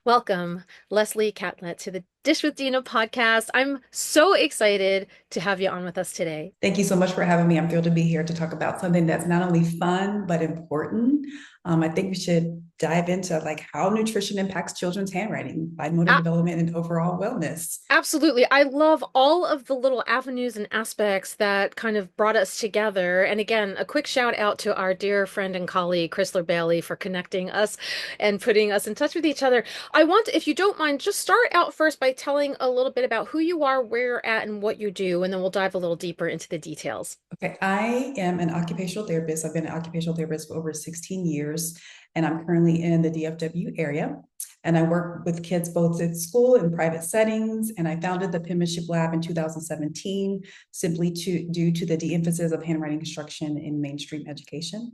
Welcome, Leslie Catlett, to the Dish with Dina podcast. I'm so excited to have you on with us today. Thank you so much for having me. I'm thrilled to be here to talk about something that's not only fun but important. I think we should dive into like how nutrition impacts children's handwriting, fine motor development, and overall wellness. Absolutely. I love all of the little avenues and aspects that kind of brought us together. And again, a quick shout out to our dear friend and colleague, Chrysler Bailey, for connecting us and putting us in touch with each other. I want, if you don't mind, just start out first by telling a little bit about who you are, where you're at, and what you do, and then we'll dive a little deeper into the details. Okay, I am an occupational therapist. I've been an occupational therapist for over 16 years, and I'm currently in the DFW area. And I work with kids both at school and private settings. And I founded the Penmanship Lab in 2017, simply due to the de-emphasis of handwriting instruction in mainstream education.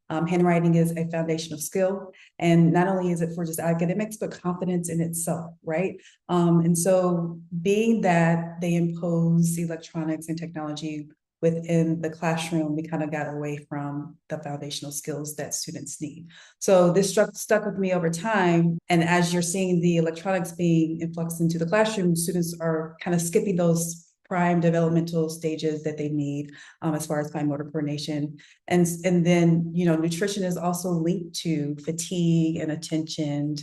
Handwriting is a foundational skill, and not only is it for just academics, but confidence in itself, right? And so, being that they impose electronics and technology within the classroom, we kind of got away from the foundational skills that students need. So this stuck with me over time. And as you're seeing the electronics being influxed into the classroom, students are kind of skipping those prime developmental stages that they need as far as fine motor coordination. And then, nutrition is also linked to fatigue and attention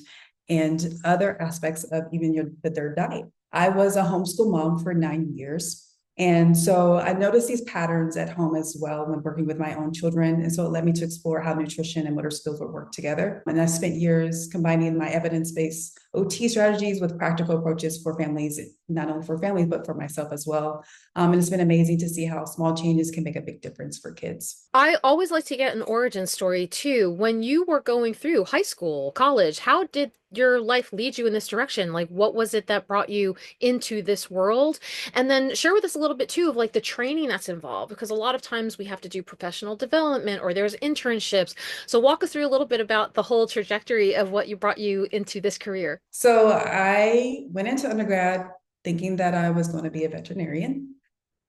and other aspects of even their diet. I was a homeschool mom for 9 years. And so I noticed these patterns at home as well when working with my own children. And so it led me to explore how nutrition and motor skills would work together. And I spent years combining my evidence-based OT strategies with practical approaches for families, not only for families, but for myself as well. And it's been amazing to see how small changes can make a big difference for kids. I always like to get an origin story too. When you were going through high school, college, how did your life lead you in this direction? Like, what was it that brought you into this world? And then share with us a little bit too of like the training that's involved, because a lot of times we have to do professional development or there's internships. So walk us through a little bit about the whole trajectory of what you brought you into this career. So I went into undergrad thinking that I was going to be a veterinarian.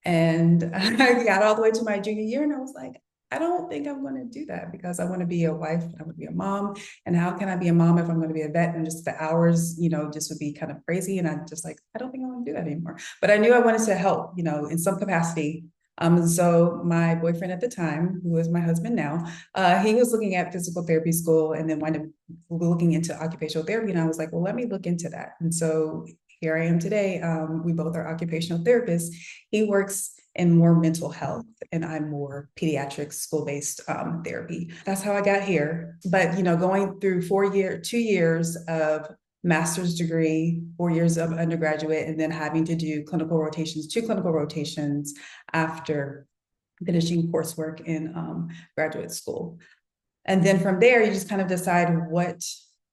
And I got all the way to my junior year and I was like, I don't think I'm going to do that because I want to be a wife and I want to be a mom. And how can I be a mom if I'm going to be a vet? And just the hours, just would be kind of crazy. And I'm just like, I don't think I want to do that anymore. But I knew I wanted to help, in some capacity. And so my boyfriend at the time, who is my husband now, he was looking at physical therapy school and then wound up looking into occupational therapy. And I was like, well, let me look into that. And so here I am today. We both are occupational therapists. He works in more mental health, and I'm more pediatric school-based therapy. That's how I got here. But going through 2 years of master's degree, 4 years of undergraduate, and then having to do two clinical rotations after finishing coursework in graduate school. And then from there, you just kind of decide what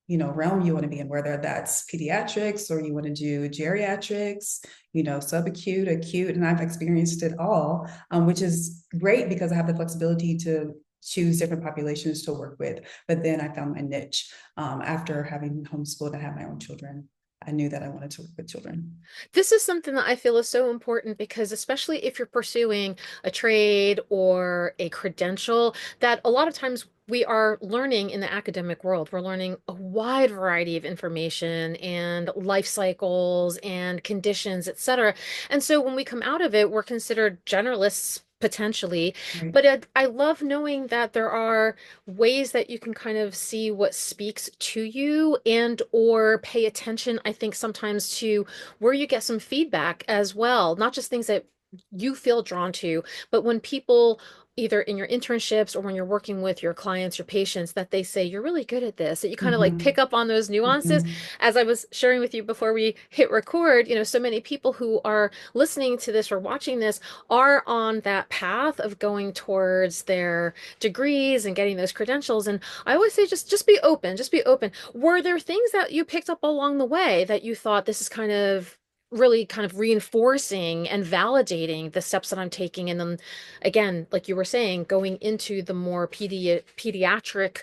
realm you want to be in, whether that's pediatrics or you want to do geriatrics, subacute, acute, and I've experienced it all, which is great because I have the flexibility to choose different populations to work with. But then I found my niche after having homeschooled and have my own children. I knew that I wanted to work with children. This is something that I feel is so important because, especially if you're pursuing a trade or a credential, that a lot of times we are learning in the academic world. We're learning a wide variety of information and life cycles and conditions, etc. And so when we come out of it, we're considered generalists potentially. Right. But I love knowing that there are ways that you can kind of see what speaks to you and or pay attention, I think sometimes to where you get some feedback as well, not just things that you feel drawn to, but when people either in your internships or when you're working with your clients, your patients, that they say you're really good at this, that you kind of like Mm-hmm. pick up on those nuances. Mm-hmm. As I was sharing with you before we hit record, so many people who are listening to this or watching this are on that path of going towards their degrees and getting those credentials. And I always say just be open, just be open. Were there things that you picked up along the way that you thought this is kind of really kind of reinforcing and validating the steps that I'm taking? And then again, like you were saying, going into the more pediatric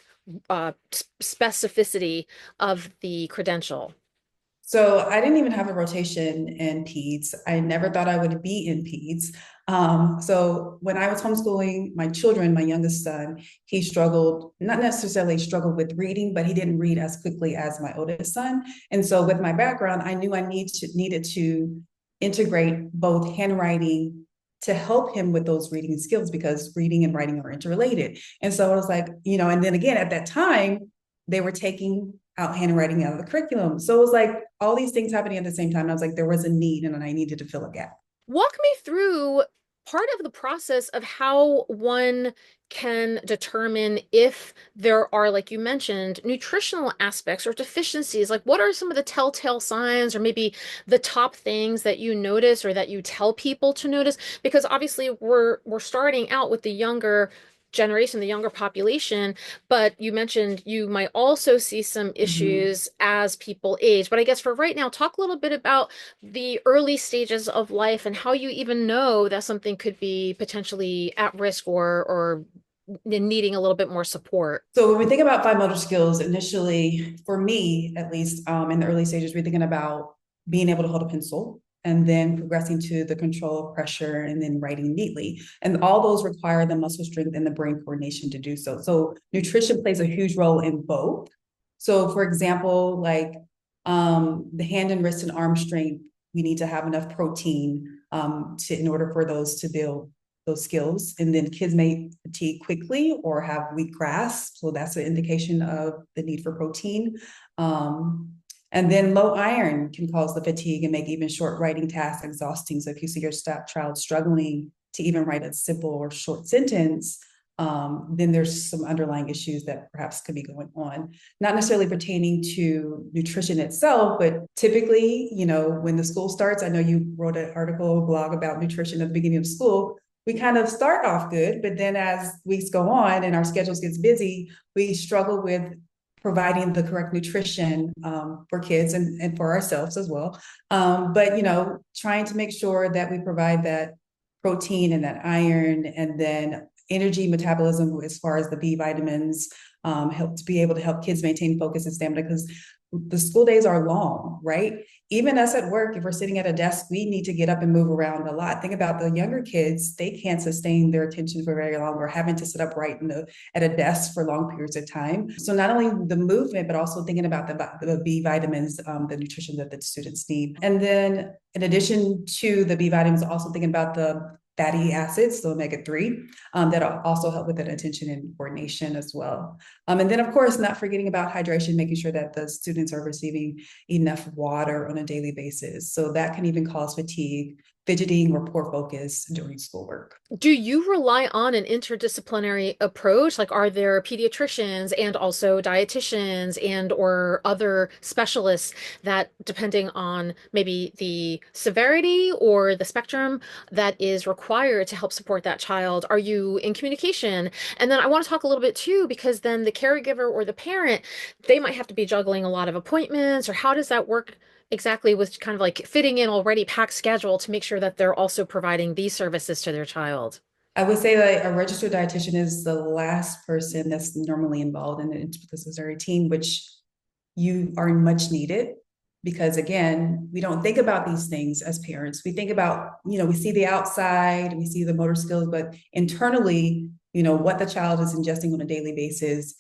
specificity of the credential. So I didn't even have a rotation in peds. I never thought I would be in peds. So when I was homeschooling my children, my youngest son, he struggled, not necessarily struggled with reading, but he didn't read as quickly as my oldest son. And so with my background, I knew I needed to integrate both handwriting to help him with those reading skills because reading and writing are interrelated. And so I was like, and then again, at that time, they were taking out handwriting out of the curriculum. So it was like all these things happening at the same time. I was like, there was a need and I needed to fill a gap. Walk me through part of the process of how one can determine if there are, like you mentioned, nutritional aspects or deficiencies. Like, what are some of the telltale signs, or maybe the top things that you notice or that you tell people to notice? Because obviously, we're starting out with the younger generation, the younger population, but you mentioned you might also see some Mm-hmm. issues as people age. But I guess for right now, talk a little bit about the early stages of life and how you even know that something could be potentially at risk or needing a little bit more support. So when we think about fine motor skills, initially, for me at least, in the early stages, we're thinking about being able to hold a pencil and then progressing to the control of pressure and then writing neatly. And all those require the muscle strength and the brain coordination to do so. So nutrition plays a huge role in both. So for example, like the hand and wrist and arm strength, we need to have enough protein in order for those to build those skills. And then kids may fatigue quickly or have weak grasp. So that's an indication of the need for protein. Um, and then low iron can cause the fatigue and make even short writing tasks exhausting. So if you see your child struggling to even write a simple or short sentence, then there's some underlying issues that perhaps could be going on, not necessarily pertaining to nutrition itself, but typically, when the school starts, I know you wrote an article, blog about nutrition at the beginning of school. We kind of start off good, but then as weeks go on and our schedules gets busy, we struggle with providing the correct nutrition for kids and for ourselves as well. But trying to make sure that we provide that protein and that iron and then energy metabolism as far as the B vitamins, help to be able to help kids maintain focus and stamina because the school days are long, right? Even us at work, if we're sitting at a desk, we need to get up and move around a lot. Think about the younger kids, they can't sustain their attention for very long. We're having to sit upright at a desk for long periods of time. So not only the movement, but also thinking about the B vitamins, the nutrition that the students need. And then in addition to the B vitamins, also thinking about the fatty acids, so omega-3, that also help with that attention and coordination as well. And then, of course, not forgetting about hydration, making sure that the students are receiving enough water on a daily basis. So that can even cause fatigue, fidgeting, or poor focus during schoolwork. Do you rely on an interdisciplinary approach? Like, are there pediatricians and also dietitians and or other specialists that, depending on maybe the severity or the spectrum that is required to help support that child, are you in communication? And then I want to talk a little bit too, because then the caregiver or the parent, they might have to be juggling a lot of appointments, or how does that work exactly with kind of like fitting in already packed schedule to make sure that they're also providing these services to their child? I would say that a registered dietitian is the last person that's normally involved in the interdisciplinary team, which you are much needed because again, we don't think about these things as parents. We think about, we see the outside, we see the motor skills, but internally, what the child is ingesting on a daily basis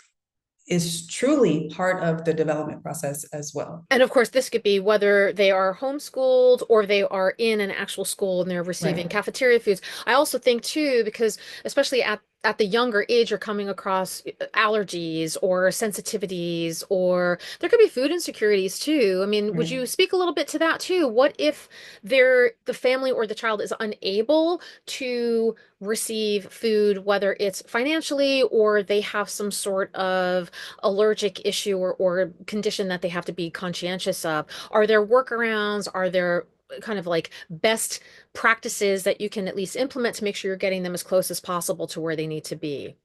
is truly part of the development process as well. And of course, this could be whether they are homeschooled or they are in an actual school and they're receiving Right. cafeteria foods. I also think too, because especially at the younger age, you're coming across allergies or sensitivities, or there could be food insecurities too. I mean, would Right. you speak a little bit to that too? What if the family or the child is unable to receive food, whether it's financially or they have some sort of allergic issue or condition that they have to be conscientious of? Are there workarounds? Are there kind of like best practices that you can at least implement to make sure you're getting them as close as possible to where they need to be?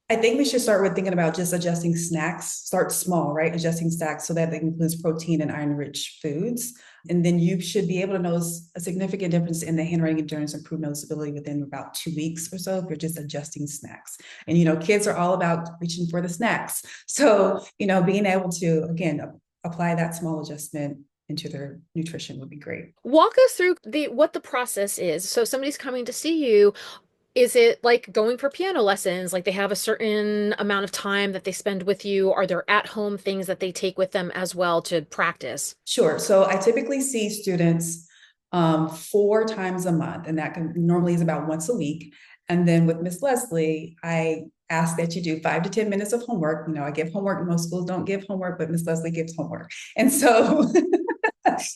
I think we should start with thinking about just adjusting snacks. Start small, right? Adjusting snacks so that it includes protein and iron-rich foods. And then you should be able to notice a significant difference in the handwriting endurance, improve noticeability within about 2 weeks or so if you're just adjusting snacks. And kids are all about reaching for the snacks. So, being able to again apply that small adjustment into their nutrition would be great. Walk us through the what the process is. So somebody's coming to see you. Is it like going for piano lessons? Like they have a certain amount of time that they spend with you? Are there at-home things that they take with them as well to practice? Sure. So I typically see students 4 times a month, and that normally is about once a week. And then with Miss Leslie, I ask that you do 5 to 10 minutes of homework. I give homework. Most schools don't give homework, but Miss Leslie gives homework. And so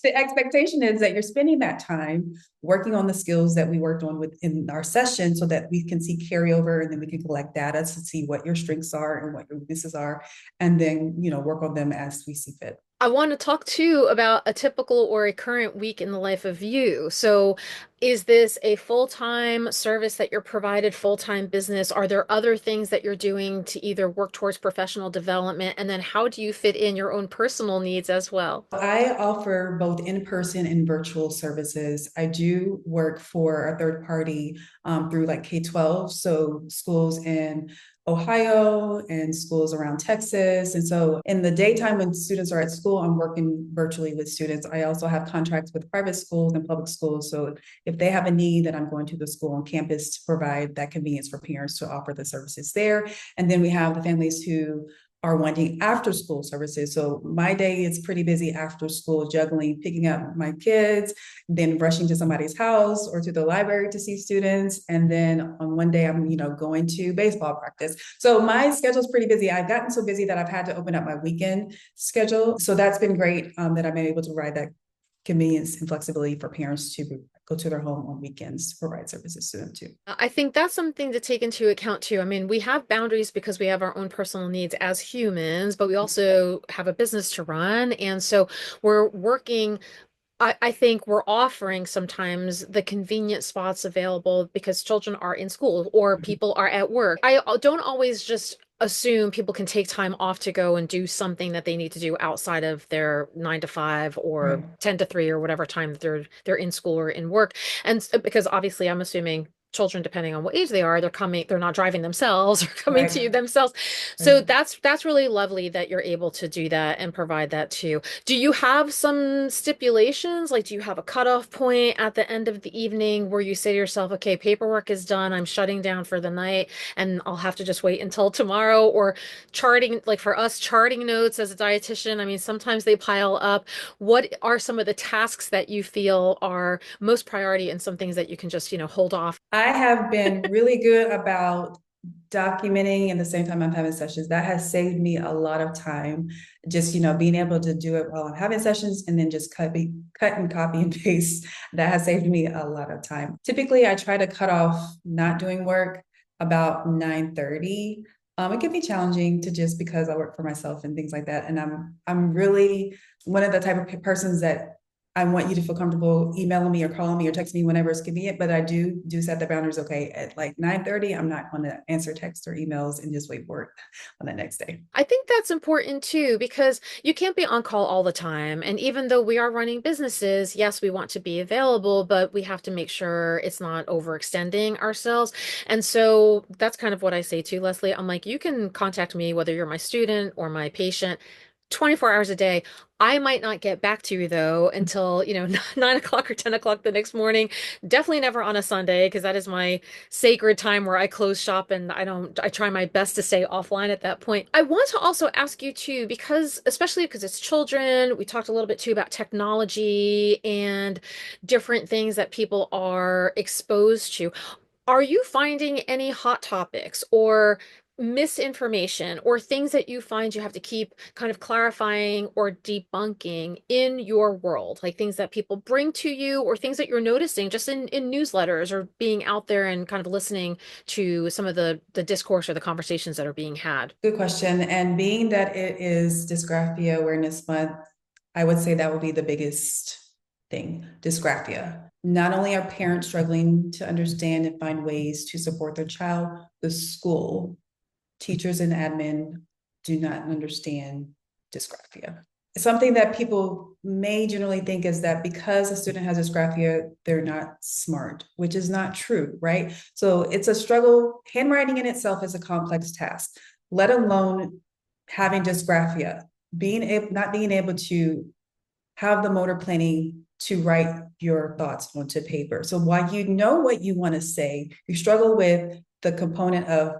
the expectation is that you're spending that time working on the skills that we worked on within our session so that we can see carryover, and then we can collect data to see what your strengths are and what your weaknesses are, and then, work on them as we see fit. I want to talk too about a typical or a current week in the life of you. So, is this a full-time service that you're provided, full-time business? Are there other things that you're doing to either work towards professional development? And then how do you fit in your own personal needs as well? I offer both in-person and virtual services. I do work for a third party through like K-12, so schools in Ohio and schools around Texas. And so in the daytime when students are at school, I'm working virtually with students. I also have contracts with private schools and public schools. So if they have a need, then I'm going to the school on campus to provide that convenience for parents to offer the services there. And then we have the families who are wanting after school services. So my day is pretty busy after school, juggling, picking up my kids, then rushing to somebody's house or to the library to see students. And then on one day, I'm, going to baseball practice. So my schedule is pretty busy. I've gotten so busy that I've had to open up my weekend schedule. So that's been great that I've been able to provide that convenience and flexibility for parents to go to their home on weekends to provide services to them too. I think that's something to take into account too. I mean, we have boundaries because we have our own personal needs as humans, but we also have a business to run. And so we're working I think we're offering sometimes the convenient spots available because children are in school or people are at work. I don't always just assume people can take time off to go and do something that they need to do outside of their 9 to 5 or Right. 10 to 3 or whatever time that they're in school or in work. And because obviously I'm assuming children, depending on what age they are, they're not driving themselves or coming to Right. you themselves. So Right. that's really lovely that you're able to do that and provide that too. Do you have some stipulations? Like, do you have a cutoff point at the end of the evening where you say to yourself, okay, paperwork is done, I'm shutting down for the night, and I'll have to just wait until tomorrow? Or charting, like for us, charting notes as a dietitian, I mean, sometimes they pile up. What are some of the tasks that you feel are most priority and some things that you can just, hold off? I have been really good about documenting, and the same time I'm having sessions. That has saved me a lot of time. Just, being able to do it while I'm having sessions and then just cut and copy and paste. That has saved me a lot of time. Typically, I try to cut off not doing work about 9:30. It can be challenging to just because I work for myself and things like that. And I'm really one of the type of persons that I want you to feel comfortable emailing me or calling me or texting me whenever it's convenient, but I do set the boundaries. Okay, at like 9:30, I'm not going to answer texts or emails and just wait for it on the next day. I think that's important too, because you can't be on call all the time. And even though we are running businesses, yes, we want to be available, but we have to make sure it's not overextending ourselves. And so that's kind of what I say to Leslie. I'm like, you can contact me, whether you're my student or my patient, 24 hours a day. I might not get back to you though until, 9 o'clock or 10 o'clock the next morning. Definitely never on a Sunday because that is my sacred time where I close shop and I try my best to stay offline at that point. I want to also ask you too, because especially because it's children, we talked a little bit too about technology and different things that people are exposed to. Are you finding any hot topics or misinformation or things that you find you have to keep kind of clarifying or debunking in your world, like things that people bring to you or things that you're noticing just in newsletters or being out there and kind of listening to some of the discourse or the conversations that are being had? Good question. And being that it is Dysgraphia Awareness Month, I would say that would be the biggest thing, dysgraphia. Not only are parents struggling to understand and find ways to support their child, the school, teachers and admin do not understand dysgraphia. Something that people may generally think is that because a student has dysgraphia, they're not smart, which is not true, right? So it's a struggle. Handwriting in itself is a complex task, let alone having dysgraphia, not being able to have the motor planning to write your thoughts onto paper. So while you know what you want to say, you struggle with the component of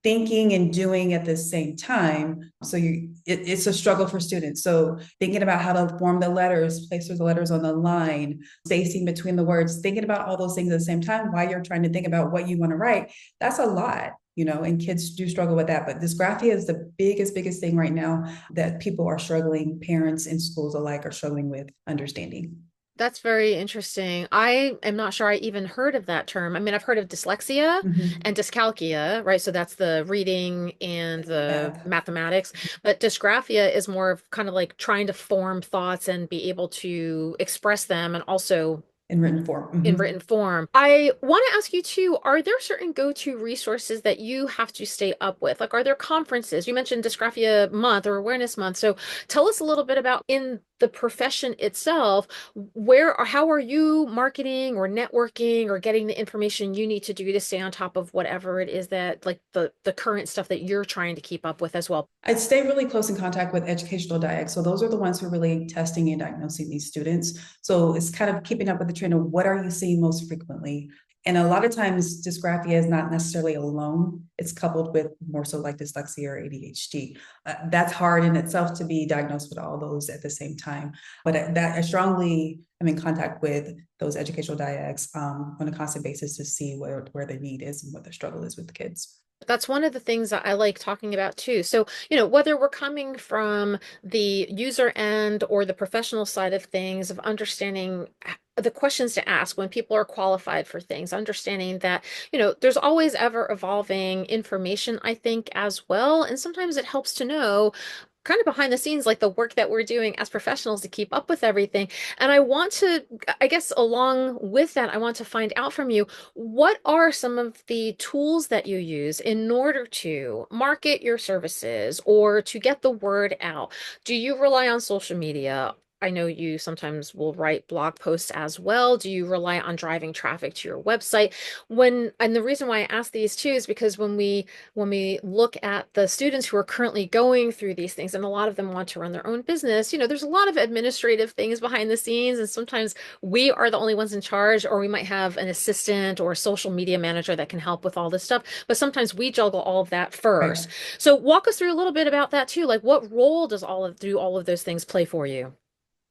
thinking and doing at the same time. So it's a struggle for students. So thinking about how to form the letters, place the letters on the line, spacing between the words, thinking about all those things at the same time while you're trying to think about what you want to write, that's a lot. And kids do struggle with that. But dysgraphia is the biggest thing right now that people are struggling, parents and schools alike are struggling with understanding. That's very interesting. I am not sure I even heard of that term. I mean, I've heard of dyslexia Mm-hmm. and dyscalculia, right? So that's the reading and the Math mathematics. But dysgraphia is more of kind of like trying to form thoughts and be able to express them and also in written form. in Mm-hmm. written form. I want to ask you too, are there certain go-to resources that you have to stay up with? Like, are there conferences? You mentioned Dysgraphia Month or Awareness Month. So tell us a little bit about in the profession itself, where or how are you marketing or networking or getting the information you need to do to stay on top of whatever it is that like the current stuff that you're trying to keep up with as well? I'd stay really close in contact with educational diets. So those are the ones who are really testing and diagnosing these students. So it's kind of keeping up with the trend of what are you seeing most frequently. And a lot of times dysgraphia is not necessarily alone. It's coupled with more so like dyslexia or ADHD. That's hard in itself to be diagnosed with all those at the same time. But I strongly am in contact with those educational diex on a constant basis to see where the need is and what the struggle is with the kids. That's one of the things that I like talking about too. So, whether we're coming from the user end or the professional side of things, of understanding the questions to ask when people are qualified for things, understanding that, there's always ever evolving information, I think, as well. And sometimes it helps to know kind of behind the scenes, like the work that we're doing as professionals to keep up with everything. And I want to, I guess, along with that, I want to find out from you, what are some of the tools that you use in order to market your services or to get the word out? Do you rely on social media? I know you sometimes will write blog posts as well. Do you rely on driving traffic to your website? And the reason why I ask these too is because when we look at the students who are currently going through these things, and a lot of them want to run their own business, there's a lot of administrative things behind the scenes, and sometimes we are the only ones in charge, or we might have an assistant or a social media manager that can help with all this stuff. But sometimes we juggle all of that Right. first. So walk us through a little bit about that too. Like, what role does all of those things play for you?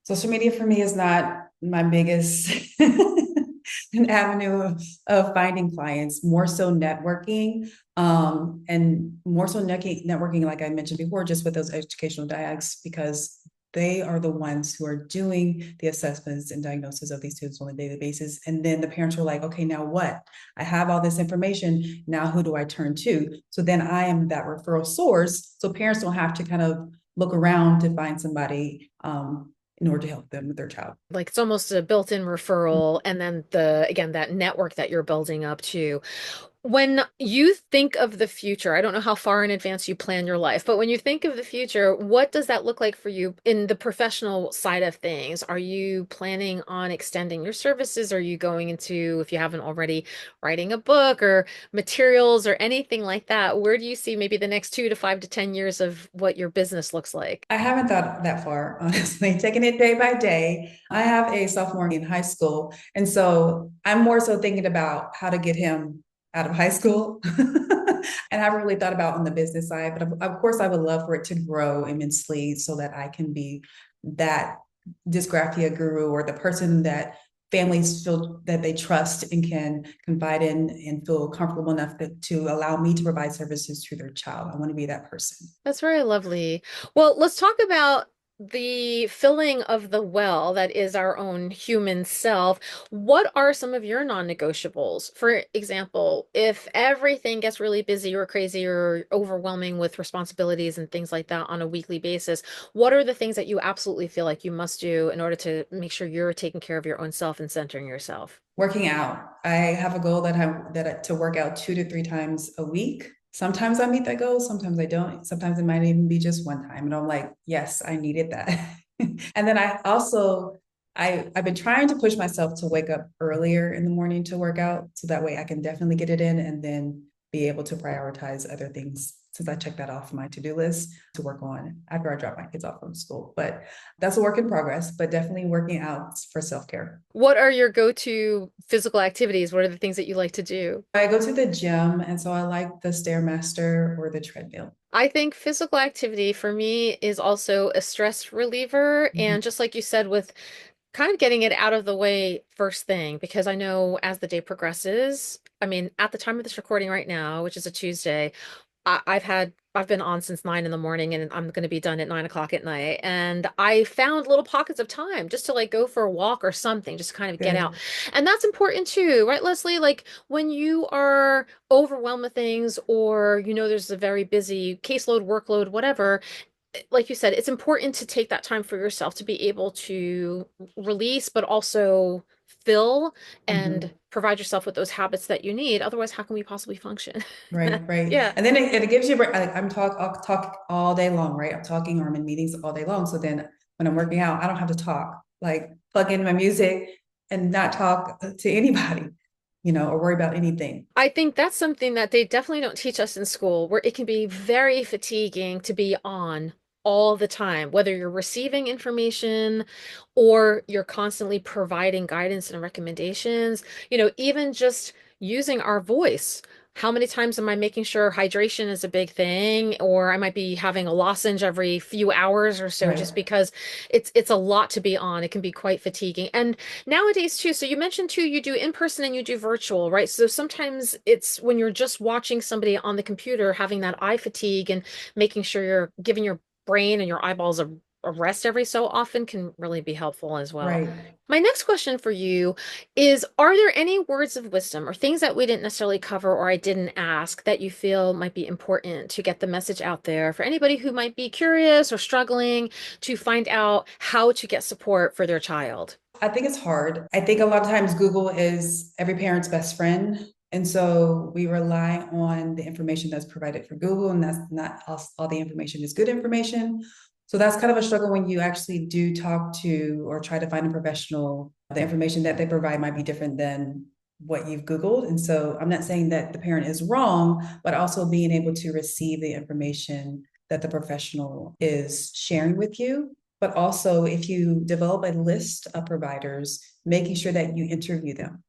Social media for me is not my biggest an avenue of finding clients, more so networking, and more so networking, like I mentioned before, just with those educational diacs, because they are the ones who are doing the assessments and diagnosis of these students on a daily basis. And then the parents are like, okay, now what? I have all this information. Now who do I turn to? So then I am that referral source. So parents don't have to kind of look around to find somebody in order to help them with their child. Like it's almost a built-in referral, and then again, that network that you're building up to. When you think of the future, I don't know how far in advance you plan your life, but when you think of the future, what does that look like for you in the professional side of things? Are you planning on extending your services? Are you going into, if you haven't already, writing a book or materials or anything like that? Where do you see maybe the next 2 to 5 to 10 years of what your business looks like? I haven't thought that far, honestly, taking it day by day. I have a sophomore in high school. And so I'm more so thinking about how to get him out of high school. And I haven't really thought about on the business side, but of course, I would love for it to grow immensely so that I can be that dysgraphia guru or the person that families feel that they trust and can confide in and feel comfortable enough to allow me to provide services to their child. I want to be that person. That's very lovely. Well, let's talk about the filling of the well that is our own human self. What are some of your non-negotiables? For example, if everything gets really busy or crazy or overwhelming with responsibilities and things like that on a weekly basis, what are the things that you absolutely feel like you must do in order to make sure you're taking care of your own self and centering yourself? Working out. I have a goal to work out 2 to 3 times a week. Sometimes I meet that goal, sometimes I don't. Sometimes it might even be just one time. And I'm like, yes, I needed that. And then I've been trying to push myself to wake up earlier in the morning to work out. So that way I can definitely get it in and then be able to prioritize other things since I checked that off my to-do list to work on after I drop my kids off from school. But that's a work in progress, but definitely working out for self-care. What are your go-to physical activities? What are the things that you like to do? I go to the gym, and so I like the Stairmaster or the treadmill. I think physical activity for me is also a stress reliever. Mhm. And just like you said, with kind of getting it out of the way first thing, because I know as the day progresses, I mean, at the time of this recording right now, which is a Tuesday, I've been on since 9 in the morning and I'm going to be done at 9 o'clock at night. And I found little pockets of time just to like go for a walk or something, just to kind of get out. Good. And that's important too, right, Leslie? Like when you are overwhelmed with things or there's a very busy caseload, workload, whatever, like you said, it's important to take that time for yourself to be able to release, but also fill and Mhm. provide yourself with those habits that you need. Otherwise, how can we possibly function? Right, right. Yeah. And then it gives you, like, I'll talk all day long, right? I'm talking or I'm in meetings all day long. So then when I'm working out, I don't have to talk, like plug in my music and not talk to anybody, or worry about anything. I think that's something that they definitely don't teach us in school, where it can be very fatiguing to be on all the time, whether you're receiving information or you're constantly providing guidance and recommendations. Even just using our voice. How many times am I making sure hydration is a big thing, or I might be having a lozenge every few hours or so, just Right. because it's a lot to be on. It can be quite fatiguing. And nowadays too, so you mentioned too, you do in person and you do virtual, right? So sometimes it's when you're just watching somebody on the computer, having that eye fatigue and making sure you're giving your brain and your eyeballs a rest every so often can really be helpful as well. Right. My next question for you is, are there any words of wisdom or things that we didn't necessarily cover or I didn't ask that you feel might be important to get the message out there for anybody who might be curious or struggling to find out how to get support for their child? I think it's hard. I think a lot of times Google is every parent's best friend. And so we rely on the information that's provided for Google, and that's not all the information is good information. So that's kind of a struggle when you actually do talk to or try to find a professional. The information that they provide might be different than what you've Googled. And so I'm not saying that the parent is wrong, but also being able to receive the information that the professional is sharing with you. But also, if you develop a list of providers, making sure that you interview them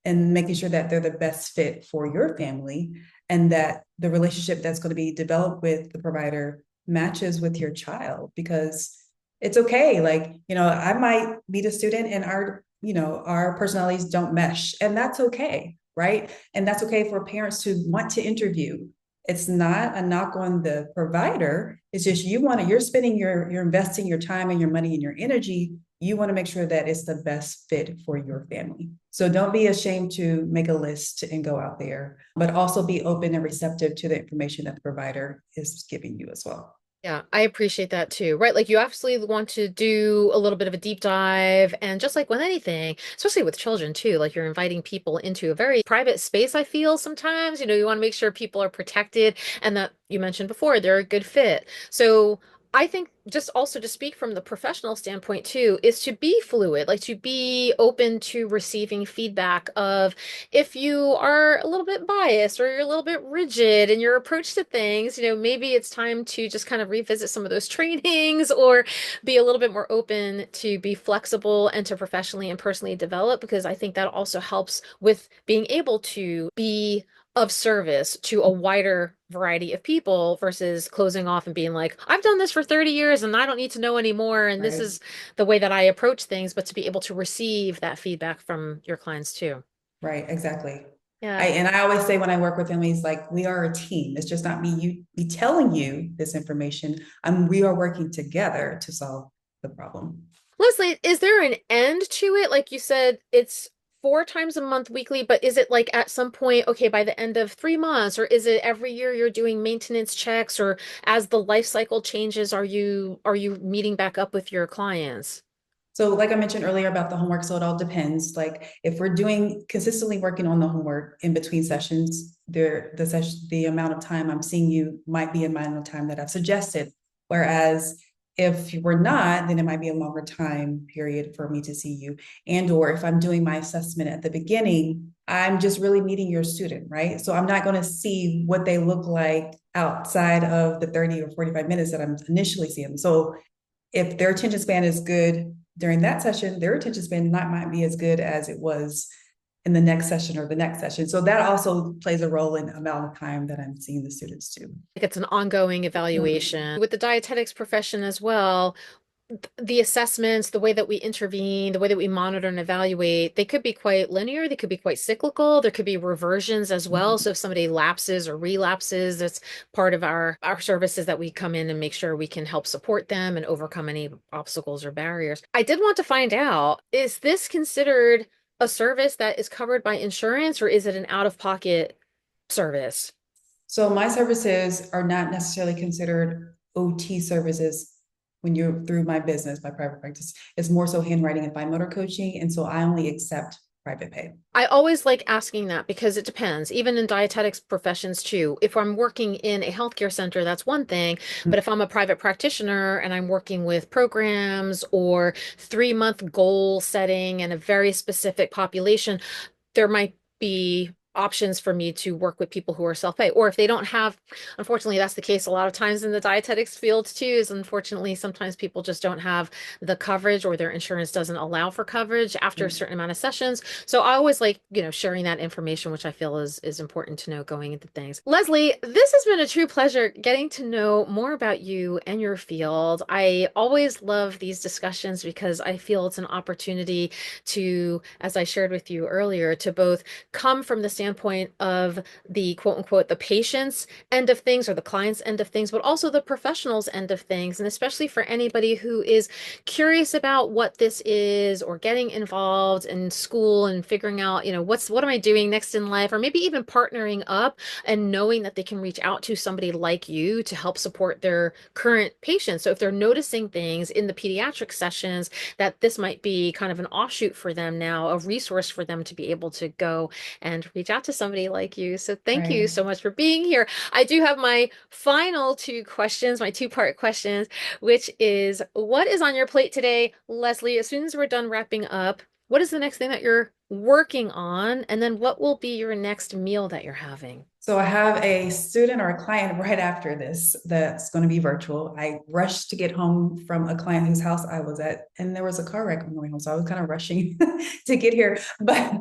and making sure that they're the best fit for your family and that the relationship that's going to be developed with the provider matches with your child, because it's okay. Like, I might be the student and our personalities don't mesh, and that's okay. Right. And that's okay for parents to want to interview. It's not a knock on the provider. It's just you're spending you're investing your time and your money and your energy. You want to make sure that it's the best fit for your family. So don't be ashamed to make a list and go out there, but also be open and receptive to the information that the provider is giving you as well. Yeah, I appreciate that too. Right. Like you absolutely want to do a little bit of a deep dive. And just like with anything, especially with children too, like you're inviting people into a very private space, I feel sometimes, you want to make sure people are protected and that you mentioned before, they're a good fit. So I think just also to speak from the professional standpoint too, is to be fluid, like to be open to receiving feedback of if you are a little bit biased or you're a little bit rigid in your approach to things, maybe it's time to just kind of revisit some of those trainings or be a little bit more open to be flexible and to professionally and personally develop, because I think that also helps with being able to be of service to a wider variety of people versus closing off and being like, I've done this for 30 years and I don't need to know anymore. And this Right. is the way that I approach things, but to be able to receive that feedback from your clients too. Right. Exactly. Yeah. I always say when I work with families, like, we are a team. It's just not me telling you this information. We are working together to solve the problem. Leslie, is there an end to it? Like you said, it's 4 times a month weekly, but is it like at some point, okay, by the end of 3 months, or is it every year you're doing maintenance checks, or as the life cycle changes, are you meeting back up with your clients? So, like I mentioned earlier about the homework, so it all depends. Like, if we're doing consistently working on the homework in between sessions, the amount of time I'm seeing you might be in amount of time that I've suggested. Whereas If we're not, then it might be a longer time period for me to see you. And or if I'm doing my assessment at the beginning, I'm just really meeting your student, right? So I'm not going to see what they look like outside of the 30 or 45 minutes that I'm initially seeing them. So if their attention span is good during that session, their attention span might be as good as it was in the next session or the next session. So that also plays a role in the amount of time that I'm seeing the students too. Like it's an ongoing evaluation. With the dietetics profession as well, the assessments, the way that we intervene, the way that we monitor and evaluate, they could be quite linear, they could be quite cyclical, there could be reversions as well. So if somebody lapses or relapses, that's part of our services that we come in and make sure we can help support them and overcome any obstacles or barriers. I did want to find out, is this considered a service that is covered by insurance or is it an out-of-pocket service? So my services are not necessarily considered OT services when you're through my business, my private practice. It's more so handwriting and fine motor coaching. And so I only accept private pay. I always like asking that because it depends, even in dietetics professions too. If I'm working in a healthcare center, that's one thing. But if I'm a private practitioner and I'm working with programs or 3-month goal setting and a very specific population, there might be options for me to work with people who are self-pay. Or if they don't have, unfortunately, that's the case a lot of times in the dietetics field too, is unfortunately sometimes people just don't have the coverage or their insurance doesn't allow for coverage after a certain amount of sessions. So I always like, sharing that information, which I feel is important to know going into things. Leslie, this has been a true pleasure getting to know more about you and your field. I always love these discussions because I feel it's an opportunity to, as I shared with you earlier, to both come from the standpoint of the quote unquote the patient's end of things or the client's end of things, but also the professional's end of things. And especially for anybody who is curious about what this is or getting involved in school and figuring out, what am I doing next in life, or maybe even partnering up and knowing that they can reach out to somebody like you to help support their current patients. So if they're noticing things in the pediatric sessions, that this might be kind of an offshoot for them now, a resource for them to be able to go and reach out to somebody like you. So thank you Right. so much for being here. I do have my final two questions, my two-part questions, which is what is on your plate today, Leslie? As soon as we're done wrapping up, what is the next thing that you're working on? And then what will be your next meal that you're having? So I have a student or a client right after this that's going to be virtual. I rushed to get home from a client whose house I was at, and there was a car wreck on the way home. So I was kind of rushing to get here, but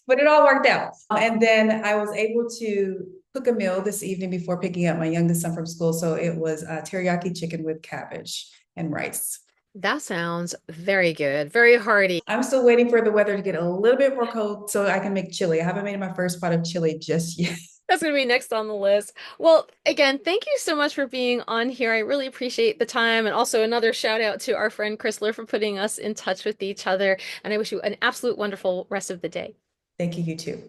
but it all worked out. And then I was able to cook a meal this evening before picking up my youngest son from school. So it was teriyaki chicken with cabbage and rice. That sounds very good, very hearty. I'm still waiting for the weather to get a little bit more cold so I can make chili. I haven't made my first pot of chili just yet. That's going to be next on the list. Well, again, thank you so much for being on here. I really appreciate the time. And also another shout out to our friend Chrysler for putting us in touch with each other. And I wish you an absolute wonderful rest of the day. Thank you, you too.